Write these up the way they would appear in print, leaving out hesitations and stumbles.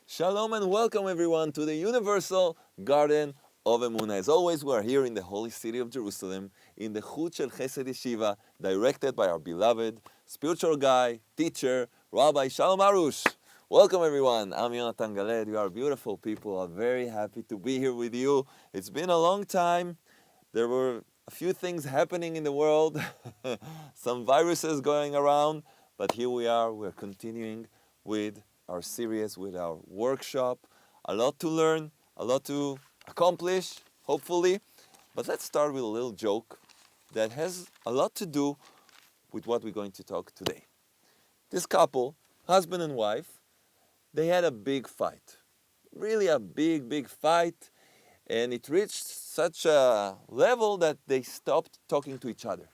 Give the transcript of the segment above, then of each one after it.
Shalom and welcome everyone to the Universal Garden of Emuna. As always, we are here in the holy city of Jerusalem, in the Chut Shel Chesed Yeshiva, directed by our beloved spiritual guy, teacher, Rabbi Shalom Arush. Welcome everyone. I'm Yonatan. You are beautiful people. I'm very happy to be here with you. It's been a long time. There were a few things happening in the world, some viruses going around, but here we are. We're continuing with our series, with our workshop. A lot to learn, a lot to accomplish, hopefully. But let's start with a little joke that has a lot to do with what we're going to talk today. This couple, husband and wife, they had a big fight. Really a big fight. And it reached such a level that they stopped talking to each other.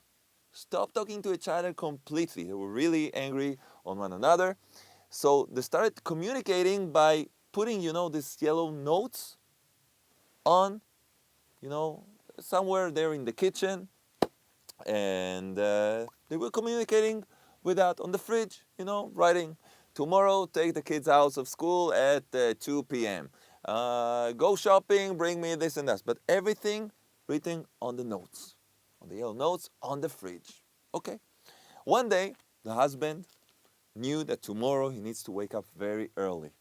Stopped talking to each other completely. They were really angry on one another. So they started communicating by putting, these yellow notes on, somewhere there in the kitchen. And they were communicating with that on the fridge, writing, tomorrow take the kids out of school at 2 p.m. Go shopping, bring me this and that. But everything written on the notes, on the yellow notes on the fridge. Okay. One day, the husband knew that tomorrow he needs to wake up very early,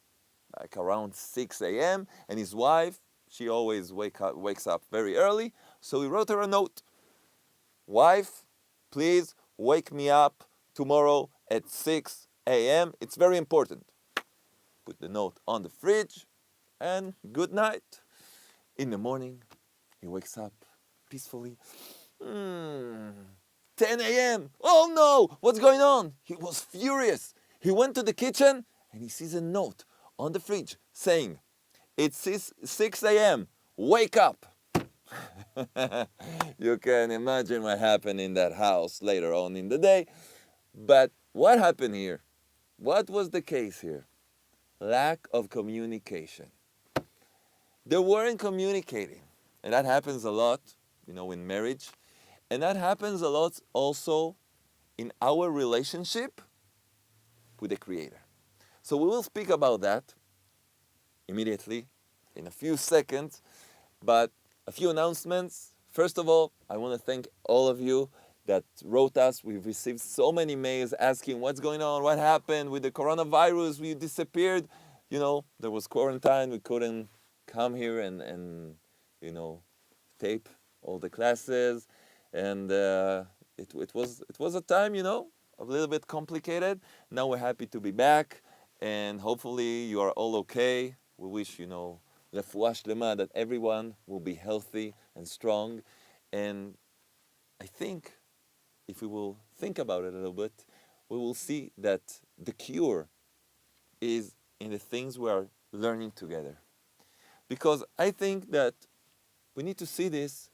like around 6 a.m. And his wife, she always wakes up very early. So he wrote her a note. Wife, please wake me up tomorrow at 6 a.m. It's very important. Put the note on the fridge and good night. In the morning, he wakes up peacefully. 10 a.m. Oh no, what's going on? He was furious. He went to the kitchen and he sees a note on the fridge saying, it's 6 a.m. Wake up. You can imagine what happened in that house later on in the day. But what happened here? What was the case here? Lack of communication. They weren't communicating. And that happens a lot, in marriage. And that happens a lot also in our relationship with the Creator. So we will speak about that immediately, in a few seconds. But a few announcements. First of all, I want to thank all of you that wrote us. We've received so many mails asking what's going on, what happened with the coronavirus, we disappeared. There was quarantine, we couldn't come here and tape all the classes. And it was a time, a little bit complicated. Now we're happy to be back, and hopefully you are all okay. We wish, refuah shlema, that everyone will be healthy and strong. And I think if we will think about it a little bit, we will see that the cure is in the things we are learning together. Because I think that we need to see this,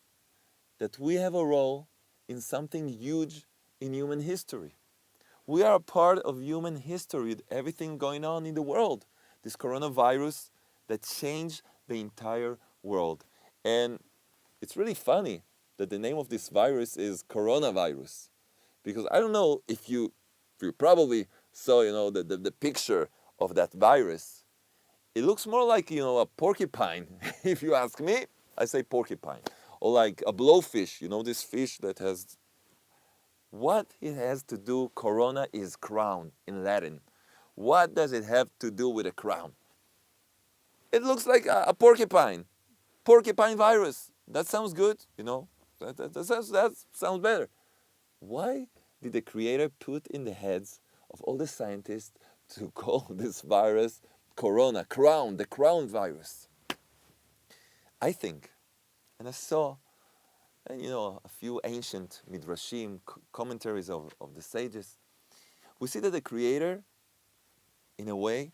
that we have a role in something huge in human history. We are a part of human history with everything going on in the world. This coronavirus that changed the entire world. And it's really funny that the name of this virus is coronavirus. Because I don't know if you probably saw, the picture of that virus. It looks more like, a porcupine. If you ask me, I say porcupine. Or like a blowfish, this fish that has... What it has to do, corona is crown in Latin. What does it have to do with a crown? It looks like a porcupine. Porcupine virus. That sounds good, That sounds better. Why did the Creator put in the heads of all the scientists to call this virus corona, crown, the crown virus? I think, and I saw, a few ancient midrashim, commentaries of the sages, we see that the Creator, in a way,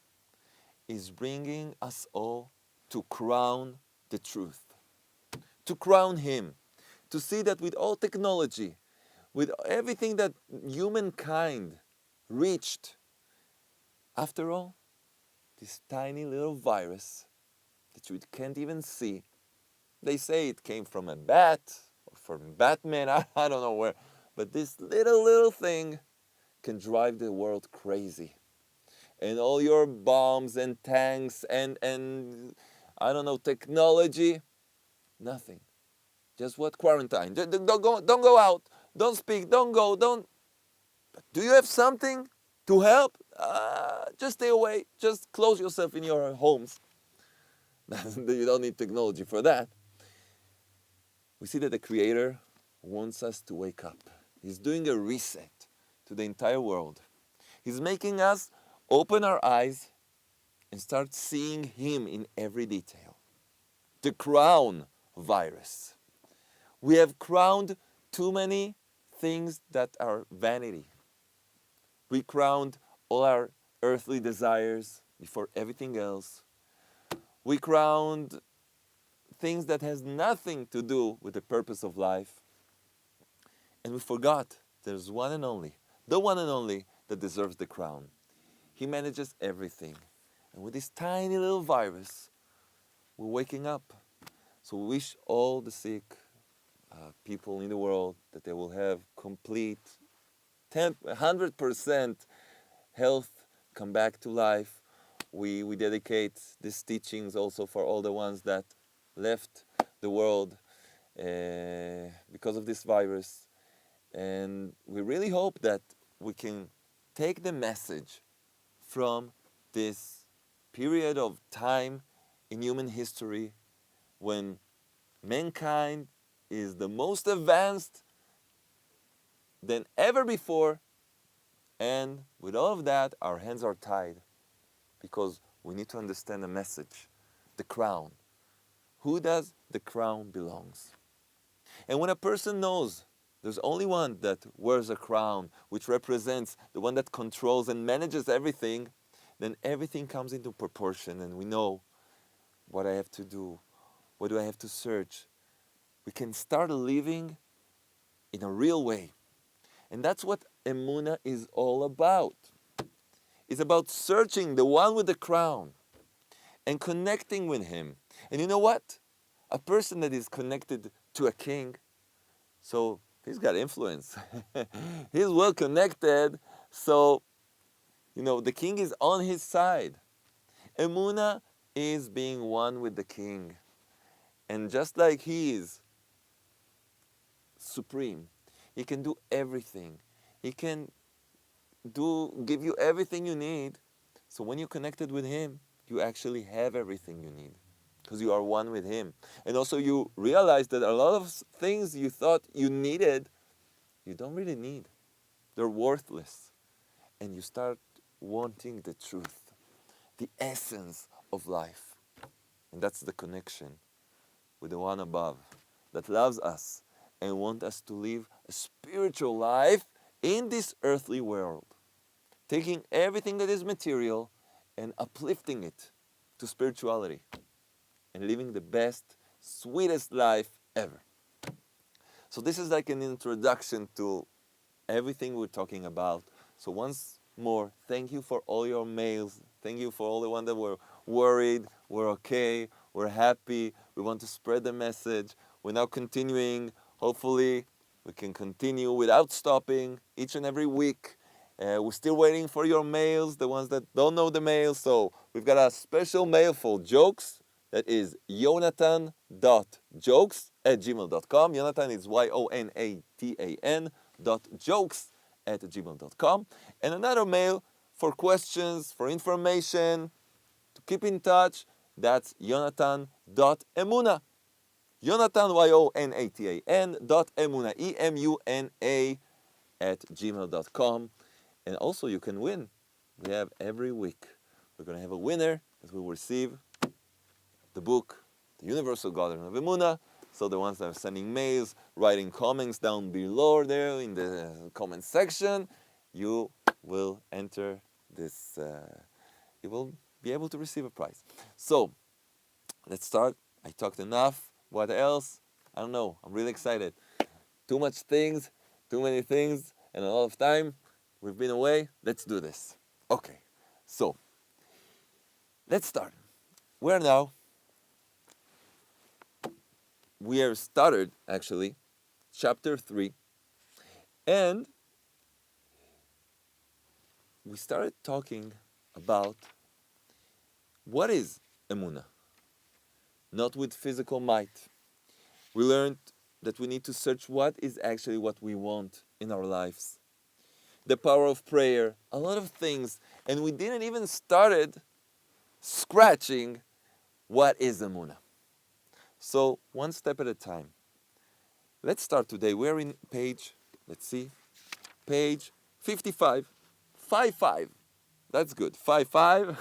is bringing us all to crown the truth, to crown Him, to see that with all technology, with everything that humankind reached, after all, this tiny little virus that you can't even see, they say it came from a bat or from Batman, I don't know where, but this little thing can drive the world crazy. And all your bombs and tanks and I don't know, technology, nothing. Just what? Quarantine. Don't go out. Don't speak. Don't go. Don't. Do you have something to help? Just stay away. Just close yourself in your homes. You don't need technology for that. We see that the Creator wants us to wake up. He's doing a reset to the entire world. He's making us open our eyes and start seeing Him in every detail. The crown virus. We have crowned too many things that are vanity. We crowned all our earthly desires before everything else. We crowned things that has nothing to do with the purpose of life. And we forgot there's one and only, the one and only that deserves the crown. He manages everything. And with this tiny little virus, we're waking up. So we wish all the sick people in the world that they will have complete 100% health, come back to life. We dedicate these teachings also for all the ones that left the world because of this virus. And we really hope that we can take the message from this period of time in human history when mankind is the most advanced than ever before, and with all of that, our hands are tied because we need to understand the message, the crown. Who does the crown belongs? And when a person knows there's only one that wears a crown, which represents the one that controls and manages everything, then everything comes into proportion and we know what I have to do, what do I have to search. We can start living in a real way. And that's what Emuna is all about. It's about searching the one with the crown and connecting with him. And you know what? A person that is connected to a king, so he's got influence. He's well connected, so the king is on his side. Emuna is being one with the king. And just like he is supreme, he can do everything. He can give you everything you need. So when you're connected with him, you actually have everything you need because you are one with him. And also you realize that a lot of things you thought you needed, you don't really need. They're worthless. And you start wanting the truth, the essence of life. And that's the connection with the one above that loves us and wants us to live a spiritual life in this earthly world, taking everything that is material and uplifting it to spirituality and living the best, sweetest life ever. So this is like an introduction to everything we're talking about. So once more, thank you for all your mails. Thank you for all the ones that were worried, we're okay, we're happy, we want to spread the message. We're now continuing. Hopefully we can continue without stopping each and every week. We're still waiting for your mails, the ones that don't know the mail. So we've got a special mail for jokes. That is yonatan.jokes@gmail.com. Yonatan is YONATAN.jokes@gmail.com. And another mail for questions, for information, to keep in touch. That's Yonatan.Emuna. Yonatan, YONATAN.Emuna, EMUNA @gmail.com. And also you can win. We have every week. We're going to have a winner that will receive the book, The Universal Garden of Emuna. So the ones that are sending mails, writing comments down below there in the comment section, you will enter this, you will be able to receive a prize. So, let's start. I talked enough. What else? I don't know. I'm really excited. Too much things, too many things, and a lot of time. We've been away. Let's do this. Okay. So, let's start. Where now? We have started, actually, chapter 3. And we started talking about what is Emuna. Not with physical might. We learned that we need to search what is actually what we want in our lives. The power of prayer, a lot of things. And we didn't even started scratching what is Emuna. So, one step at a time. Let's start today. We're in page, let's see, page 55. 5-5. That's good. 5-5.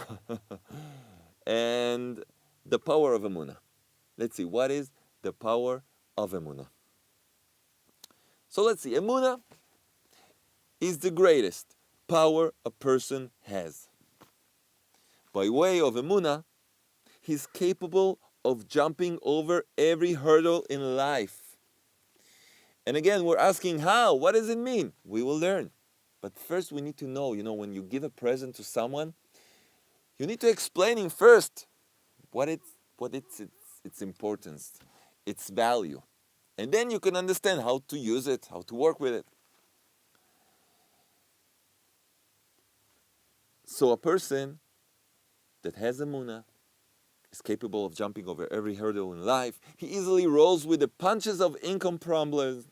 And the power of Emuna. Let's see, what is the power of Emuna? So let's see. Emuna is the greatest power a person has. By way of Emuna, he's capable of jumping over every hurdle in life. And again, we're asking how? What does it mean? We will learn. But first we need to know, when you give a present to someone, you need to explain him first what its importance, its value. And then you can understand how to use it, how to work with it. So a person that has Emuna is capable of jumping over every hurdle in life. He easily rolls with the punches of income problems,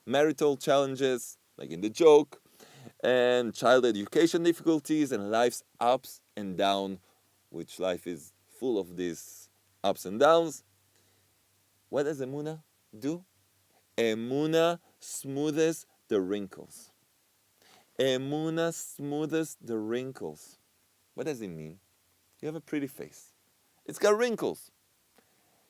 marital challenges, like in the joke, and child education difficulties, and life's ups and downs, which life is full of these ups and downs. What does Emuna do? Emuna smoothes the wrinkles. Emuna smoothes the wrinkles. What does it mean? You have a pretty face. It's got wrinkles.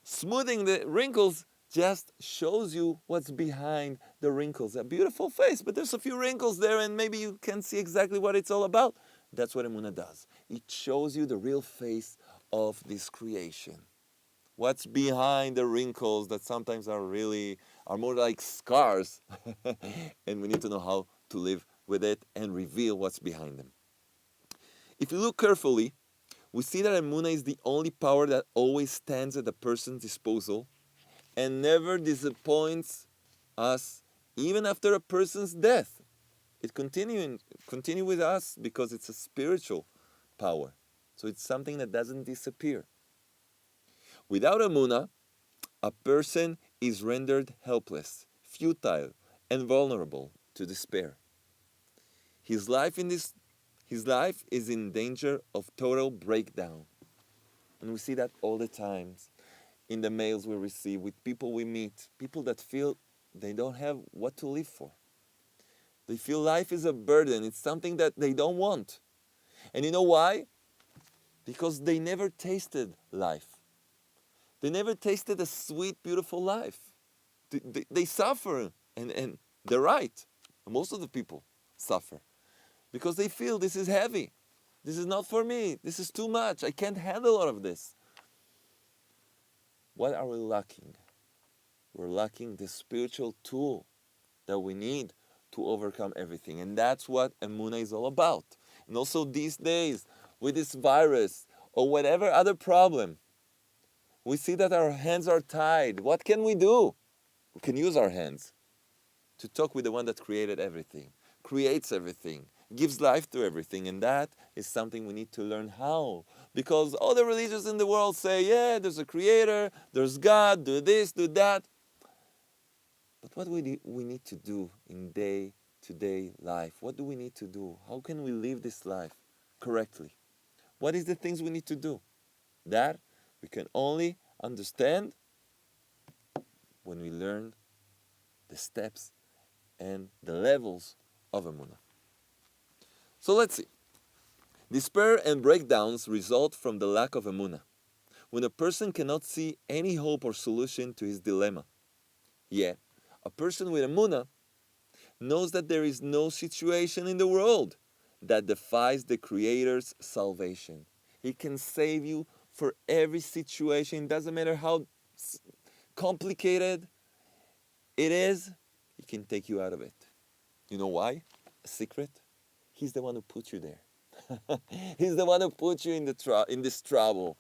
Smoothing the wrinkles just shows you what's behind the wrinkles. A beautiful face, but there's a few wrinkles there, and maybe you can't see exactly what it's all about. That's what Emuna does. It shows you the real face of this creation. What's behind the wrinkles that sometimes are more like scars. And we need to know how to live with it and reveal what's behind them. If you look carefully, we see that Emuna is the only power that always stands at a person's disposal and never disappoints us, even after a person's death. It continue with us because it's a spiritual power. So it's something that doesn't disappear. Without Emuna, a person is rendered helpless, futile, and vulnerable to despair. His life is in danger of total breakdown. And we see that all the times in the mails we receive, with people we meet, people that feel they don't have what to live for. They feel life is a burden. It's something that they don't want. And you know why? Because they never tasted life. They never tasted a sweet, beautiful life. They suffer, and they're right. Most of the people suffer because they feel this is heavy. This is not for me. This is too much. I can't handle all of this. What are we lacking? We're lacking the spiritual tool that we need to overcome everything. And that's what Emuna is all about. And also these days, with this virus or whatever other problem, we see that our hands are tied. What can we do? We can use our hands to talk with the one that created everything, creates everything, gives life to everything. And that is something we need to learn how. Because all the religions in the world say, yeah, there's a creator, there's God, do this, do that. But what we need to do in day-to-day life? What do we need to do? How can we live this life correctly? What is the things we need to do? That we can only understand when we learn the steps and the levels of Emuna. So let's see. Despair and breakdowns result from the lack of Emuna, when a person cannot see any hope or solution to his dilemma. Yet, a person with Emuna knows that there is no situation in the world that defies the Creator's salvation. He can save you for every situation. It doesn't matter how complicated it is, He can take you out of it. You know why? A secret? He's the one who put you there. He's the one who put you in this trouble,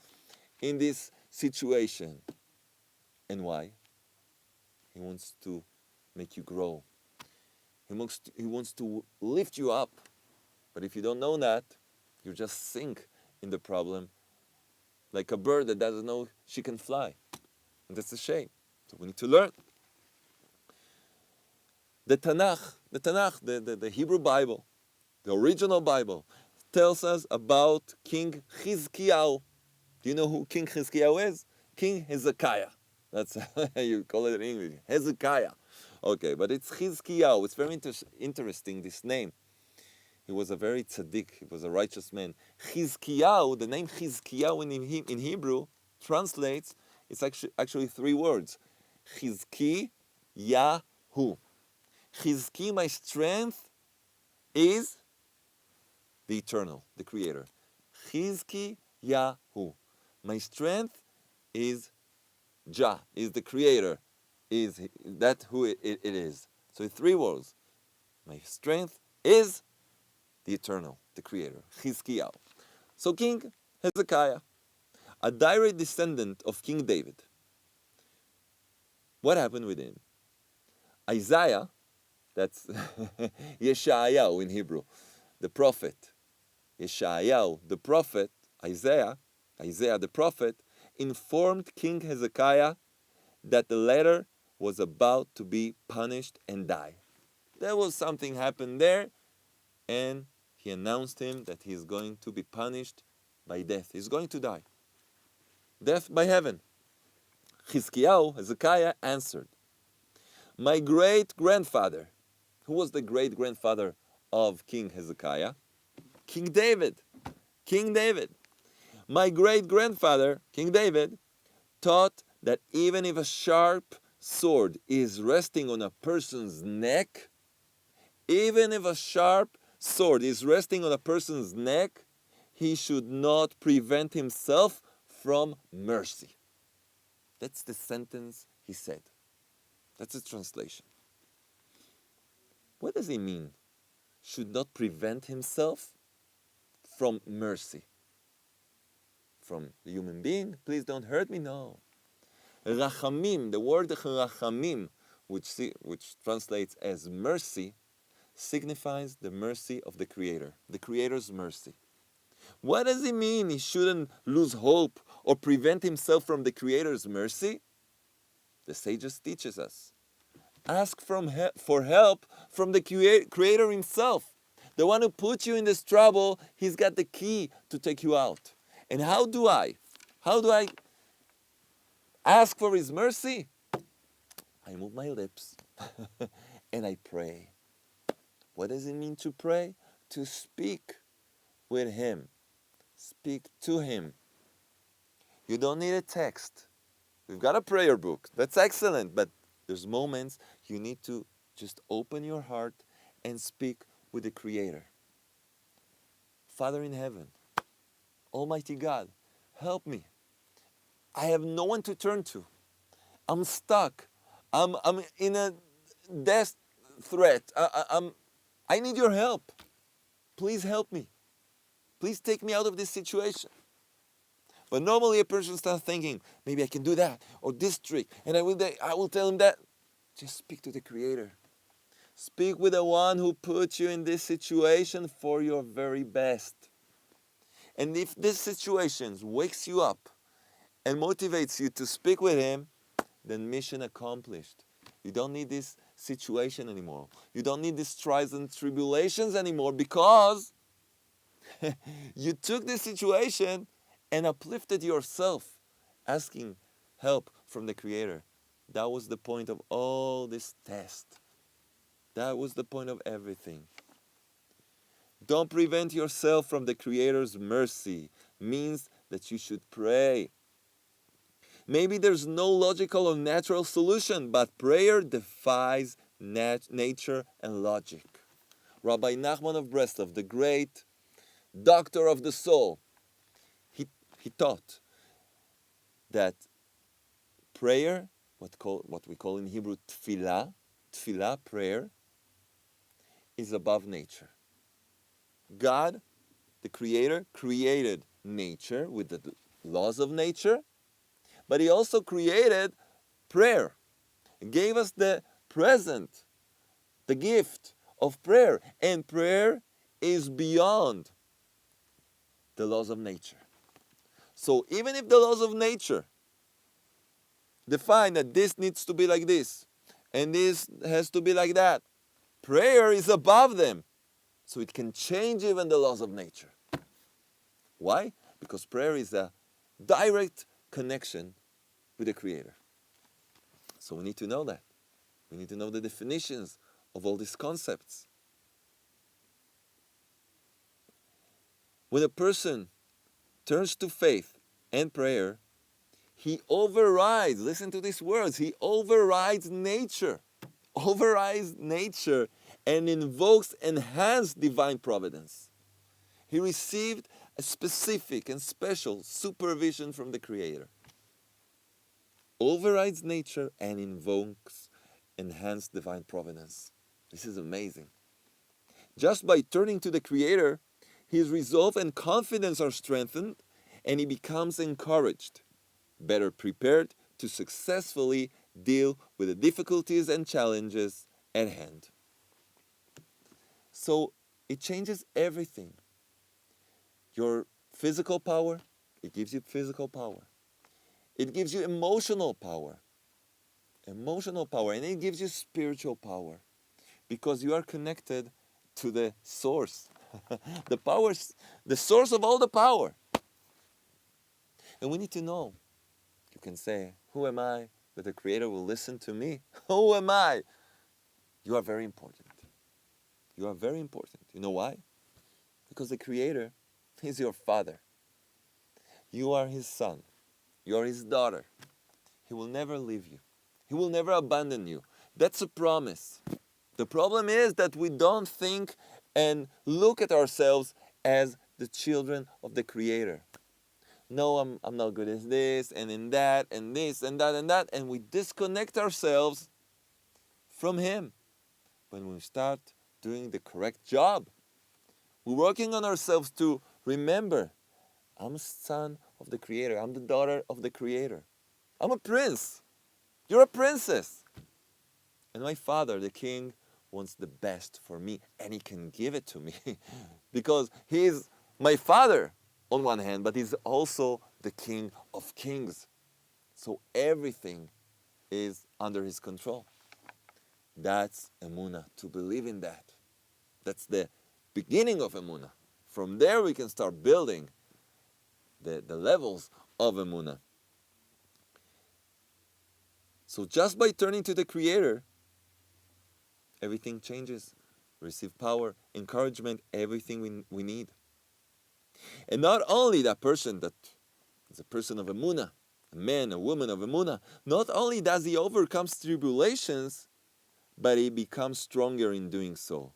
in this situation. And why? He wants to make you grow. He wants to lift you up. But if you don't know that, you just sink in the problem like a bird that doesn't know she can fly. And that's a shame. So we need to learn. The Tanakh, the Hebrew Bible, the original Bible, tells us about King Chizkiyahu. Do you know who King Chizkiyahu is? King Hezekiah. That's how you call it in English. Hezekiah. Okay, but it's Chizkiyahu. It's very interesting, this name. He was a very tzaddik. He was a righteous man. Chizkiyahu, the name Chizkiyahu in Hebrew translates, it's actually three words. Chizki Yahu. Chizki, my strength, is the eternal, the creator. Chizki Yahu. My strength is Jah, is the creator. Is that who it is? So three words. My strength is the eternal, the creator. Chizkiyahu. So King Hezekiah, a direct descendant of King David. What happened with him? Isaiah, that's Yeshayahu in Hebrew, the prophet. Yeshayahu, the prophet, Isaiah the prophet, informed King Hezekiah that the latter was about to be punished and die. There was something happened there, and he announced him that he is going to be punished by death. He's going to die. Death by heaven. Hezekiah answered, my great-grandfather. Who was the great-grandfather of King Hezekiah? King David. King David. My great-grandfather, King David, taught that even if a sharp sword is resting on a person's neck, even if a sharp sword is resting on a person's neck, he should not prevent himself from mercy. That's the sentence he said. That's a translation. What does he mean? Should not prevent himself from mercy. From the human being, please don't hurt me, no. Rachamim, the word rachamim, which translates as mercy, signifies the mercy of the Creator, the Creator's mercy. What does it mean he shouldn't lose hope or prevent himself from the Creator's mercy? The sages teaches us. Ask for help from the Creator himself. The one who put you in this trouble, he's got the key to take you out. And how do I ask for his mercy? I move my lips and I pray. What does it mean to pray? To speak with him. Speak to him. You don't need a text. We've got a prayer book. That's excellent. But there's moments you need to just open your heart and speak with the Creator. Father in heaven, Almighty God, help me. I have no one to turn to. I'm stuck. I'm in a death threat. I need your help. Please help me. Please take me out of this situation. But normally a person starts thinking, maybe I can do that, or this trick, and I will tell him that. Just speak to the Creator. Speak with the one who put you in this situation for your very best. And if this situation wakes you up and motivates you to speak with him, then mission accomplished. You don't need this situation anymore. You don't need these trials and tribulations anymore, because you took this situation and uplifted yourself, asking help from the Creator. That was the point of all this test. That was the point of everything. Don't prevent yourself from the Creator's mercy. Means that you should pray. Maybe there's no logical or natural solution, but prayer defies nature and logic. Rabbi Nachman of BRESLEV, the great doctor of the soul, He taught that prayer, what we call in Hebrew tefillah, prayer, is above nature. God, the Creator, created nature with the laws of nature, but He also created prayer. He gave us the present, the gift of prayer. And prayer is beyond the laws of nature. So even if the laws of nature define that this needs to be like this, and this has to be like that, prayer is above them. So it can change even the laws of nature. Why? Because prayer is a direct connection with the Creator. So we need to know that. We need to know the definitions of all these concepts. When a person turns to faith and prayer, he overrides, listen to these words, he overrides nature, and invokes enhanced divine providence. He received a specific and special supervision from the Creator. Overrides nature and invokes enhanced divine providence. This is amazing. Just by turning to the Creator, his resolve and confidence are strengthened, and he becomes encouraged, better prepared to successfully deal with the difficulties and challenges at hand. So it changes everything. Your physical power, it gives you physical power. It gives you emotional power, and it gives you spiritual power, because you are connected to the source, the source of all the power. And we need to know. You can say, who am I that the Creator will listen to me? Who am I? You are very important. You are very important. You know why? Because the Creator is your Father. You are His son. You are His daughter. He will never leave you. He will never abandon you. That's a promise. The problem is that we don't think and look at ourselves as the children of the Creator. No, I'm not good at this and in that and this and that and that. And we disconnect ourselves from Him when we start doing the correct job. We're working on ourselves to remember, I'm a son of the Creator. I'm the daughter of the Creator. I'm a prince. You're a princess. And my Father, the King, wants the best for me, and He can give it to me because He is my Father on one hand, but He's also the King of Kings. So everything is under His control. That's Emuna, to believe in that. That's the beginning of Emuna. From there we can start building the levels of Emuna. So just by turning to the Creator, everything changes. Receive power, encouragement, everything we need. And not only that person that is a person of Emuna, a man, a woman of Emuna, not only does he overcome tribulations, but he becomes stronger in doing so.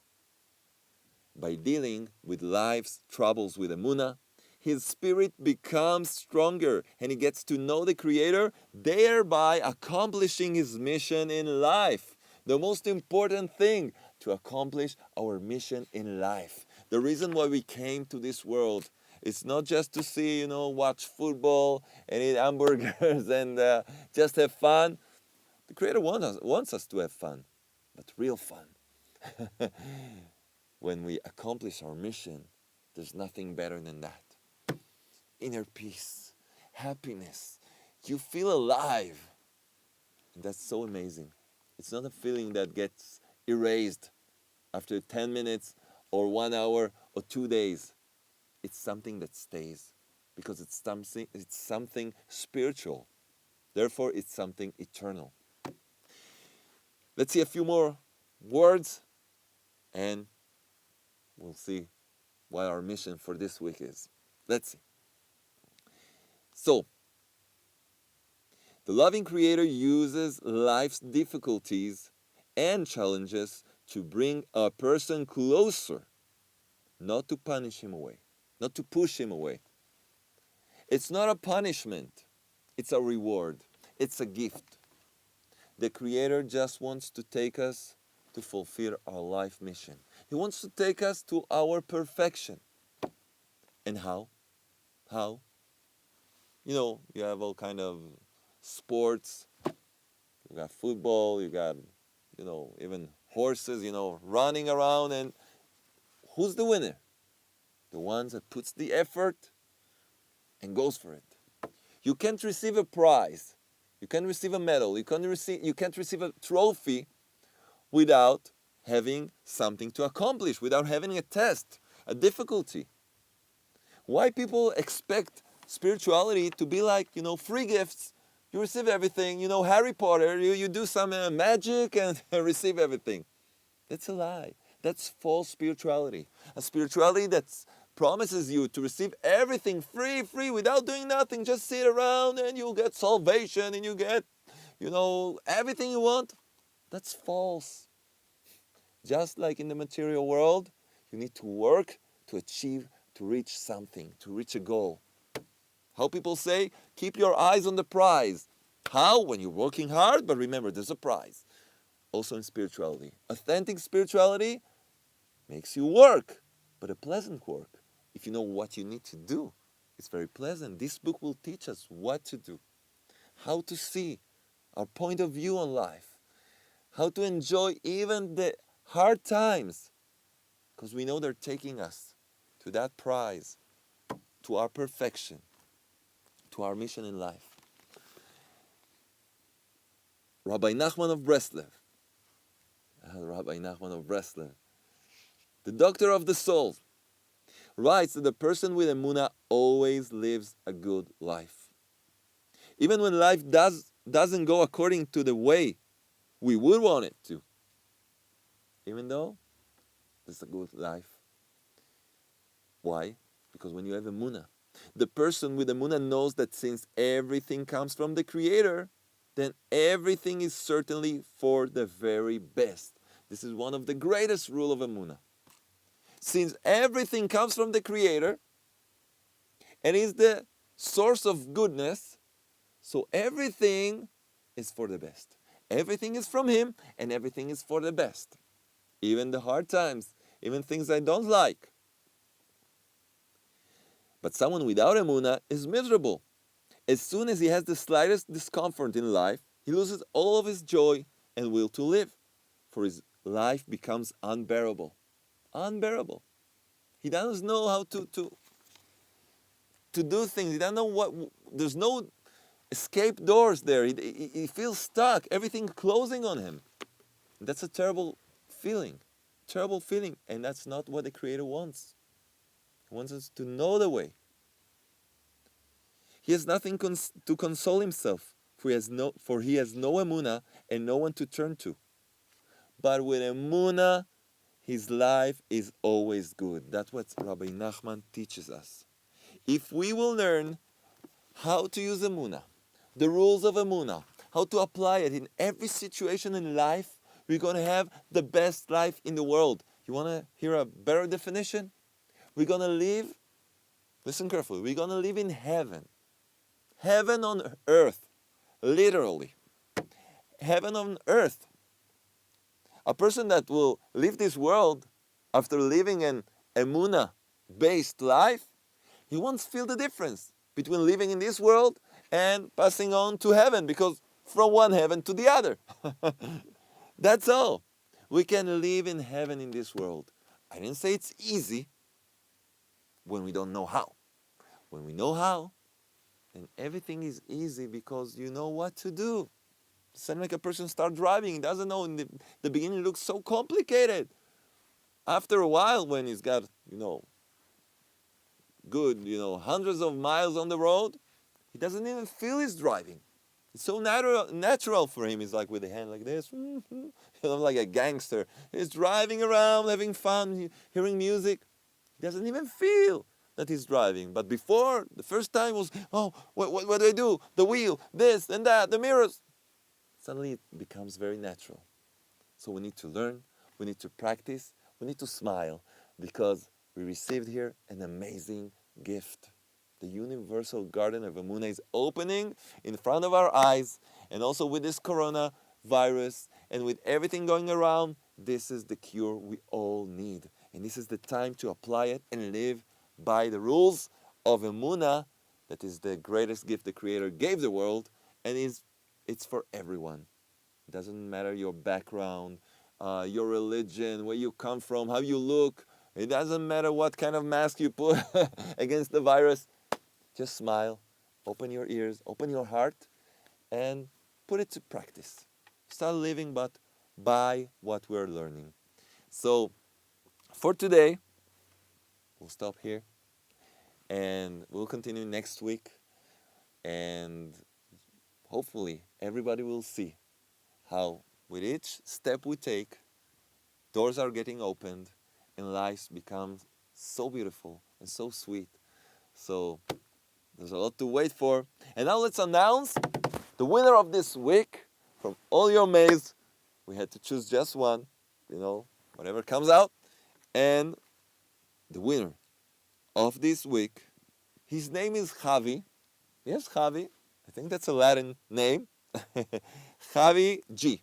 By dealing with life's troubles with Emuna, his spirit becomes stronger and he gets to know the Creator, thereby accomplishing his mission in life. The most important thing, to accomplish our mission in life. The reason why we came to this world is not just to see, watch football and eat hamburgers and just have fun. The Creator wants us to have fun, but real fun. When we accomplish our mission, there's nothing better than that. Inner peace, happiness. You feel alive. And that's so amazing. It's not a feeling that gets erased after 10 minutes or 1 hour or 2 days. It's something that stays because it's something spiritual. Therefore, it's something eternal. Let's see a few more words and we'll see what our mission for this week is. Let's see. So, the loving Creator uses life's difficulties and challenges to bring a person closer, not to punish him away, not to push him away. It's not a punishment. It's a reward. It's a gift. The Creator just wants to take us to fulfill our life mission. He wants to take us to our perfection. And how? How? You have all kind of sports. You got football, you got, even horses, running around. And who's the winner? The ones that puts the effort and goes for it. You can't receive a prize. You can't receive a medal. You can't receive a trophy without having something to accomplish, without having a test, a difficulty. Why people expect spirituality to be like, free gifts. You receive everything. Harry Potter, you do some magic and receive everything. That's a lie. That's false spirituality. A spirituality that promises you to receive everything free, without doing nothing. Just sit around and you'll get salvation and you get, everything you want. That's false. Just like in the material world, you need to work to achieve, to reach something, to reach a goal. How people say, keep your eyes on the prize. How? When you're working hard, but remember, there's a prize. Also in spirituality. Authentic spirituality makes you work, but a pleasant work. If you know what you need to do, it's very pleasant. This book will teach us what to do, how to see our point of view on life, how to enjoy even the hard times, because we know they're taking us to that prize, to our perfection, to our mission in life. Rabbi Nachman of BRESLEV, the doctor of the soul, writes that the person with Emuna always lives a good life. Even when life doesn't go according to the way we would want it to. Even though it's a good life. Why? Because when you have Emuna, the person with Emuna knows that since everything comes from the Creator, then everything is certainly for the very best. This is one of the greatest rules of Emuna. Since everything comes from the Creator and is the source of goodness, so everything is for the best. Everything is from Him and everything is for the best. Even the hard times, even things I don't like. But someone without Emuna is miserable. As soon as he has the slightest discomfort in life, he loses all of his joy and will to live, for his life becomes unbearable. Unbearable. He doesn't know how to do things. He doesn't know there's no escape doors there. He feels stuck. Everything closing on him. That's a terrible feeling. Terrible feeling. And that's not what the Creator wants. He wants us to know the way. He has nothing to console himself, for he has no Emuna and no one to turn to. But with Emuna, his life is always good. That's what Rabbi Nachman teaches us. If we will learn how to use Emuna, the rules of Emuna, how to apply it in every situation in life, we're going to have the best life in the world. You want to hear a better definition? We're going to live, listen carefully, we're going to live in heaven. Heaven on earth, literally. Heaven on earth. A person that will leave this world after living an Emuna-based life, he won't feel the difference between living in this world and passing on to heaven, because from one heaven to the other. That's all. We can live in heaven in this world. I didn't say it's easy when we don't know how. When we know how, then everything is easy because you know what to do. It's like a person starts driving, he doesn't know. In the beginning it looks so complicated. After a while, when he's got, good, hundreds of miles on the road, he doesn't even feel he's driving. It's so natural for him. He's like with a hand like this, like a gangster. He's driving around, having fun, hearing music. He doesn't even feel that he's driving. But before, the first time was, what do I do? The wheel, this and that, the mirrors. Suddenly it becomes very natural. So we need to learn, we need to practice, we need to smile, because we received here an amazing gift. The universal garden of Emuna is opening in front of our eyes. And also with this coronavirus and with everything going around, this is the cure we all need. And this is the time to apply it and live by the rules of Emuna. That is the greatest gift the Creator gave the world, and it's for everyone. It doesn't matter your background, your religion, where you come from, how you look. It doesn't matter what kind of mask you put against the virus. Just smile, open your ears, open your heart, and put it to practice. Start living, but by what we're learning. So, for today, we'll stop here. And we'll continue next week. And hopefully, everybody will see how, with each step we take, doors are getting opened and life becomes so beautiful and so sweet. So, there's a lot to wait for. And now let's announce the winner of this week from all your mails. We had to choose just one, whatever comes out. And the winner of this week, his name is Javi. Yes, Javi. I think that's a Latin name. Javi G.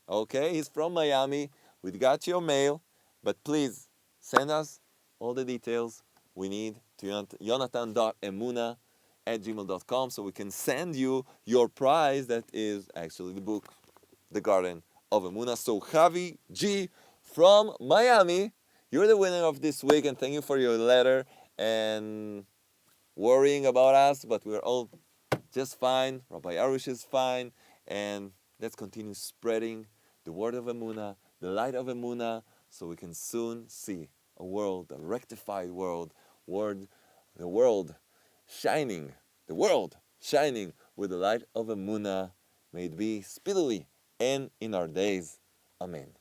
Okay, he's from Miami. We got your mail, but please send us all the details we need to yonatan.emuna@gmail.com so we can send you your prize, that is actually the book, The Garden of Emuna. So Javi G from Miami, you're the winner of this week, and thank you for your letter and worrying about us, but we're all just fine. Rabbi Arush is fine, and let's continue spreading the word of Emuna, the light of Emuna, so we can soon see a world, a rectified world, the world shining with the light of Emuna. May it be speedily and in our days. Amen.